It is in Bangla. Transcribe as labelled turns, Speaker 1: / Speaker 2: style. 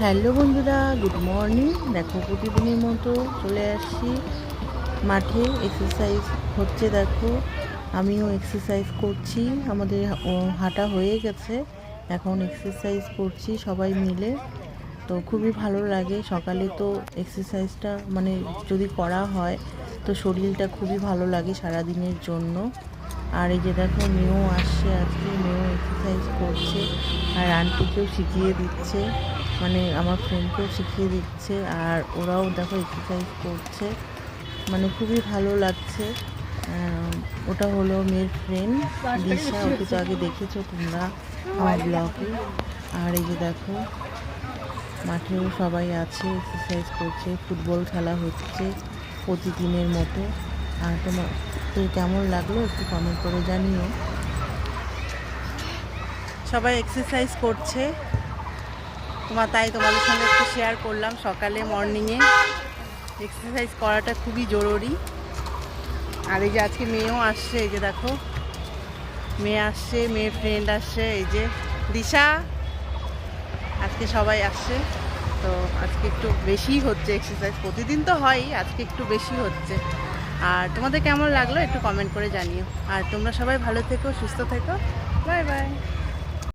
Speaker 1: হ্যালো বন্ধুরা, গুড মর্নিং। দেখো প্রতিদিনের মতো চলে আসছি মাঠে। এক্সারসাইজ হচ্ছে, দেখো আমিও এক্সারসাইজ করছি। আমাদের হাঁটা হয়ে গেছে, এখন এক্সারসাইজ করছি সবাই মিলে। তো খুবই ভালো লাগে সকালে তো এক্সারসাইজটা, মানে যদি করা হয় তো শরীরটা খুবই ভালো লাগে সারাদিনের জন্য। আর এই যে দেখো মেয়েও আসছে, আজকে মেয়েও এক্সারসাইজ করছে আর আন্টিকেও শিখিয়ে দিচ্ছে, মানে আমার ফ্রেন্ডকেও শিখিয়ে দিচ্ছে। আর ওরাও দেখো এক্সারসাইজ করছে, মানে খুবই ভালো লাগছে। ওটা হলো মেয়ের ফ্রেন্ড দিশা, ওকে তো আগে দেখেছো তোমরা আমার ব্লগে। আর এই যে দেখো মাঠেও সবাই আছে, এক্সারসাইজ করছে, ফুটবল খেলা হচ্ছে প্রতিদিনের মতো। আর তোমাদের কেমন লাগলো একটু কমেন্ট করে জানিও। সবাই এক্সারসাইজ করছে, তোমাদের সঙ্গে একটু শেয়ার করলাম। সকালে মর্নিংয়ে এক্সারসাইজ করাটা খুবই জরুরি। আর এই যে আজকে মেয়েও আসছে, এই যে দেখো মেয়ে আসছে, মেয়ের ফ্রেন্ড আসছে, এই যে দিশা, আজকে সবাই আসছে। তো আজকে একটু বেশিই হচ্ছে এক্সারসাইজ, প্রতিদিন তো হয়ই, আজকে একটু বেশি হচ্ছে। আর তোমাদের কেমন লাগলো একটু কমেন্ট করে জানিও। আর তোমরা সবাই ভালো থেকো, সুস্থ থেকো। Bye bye.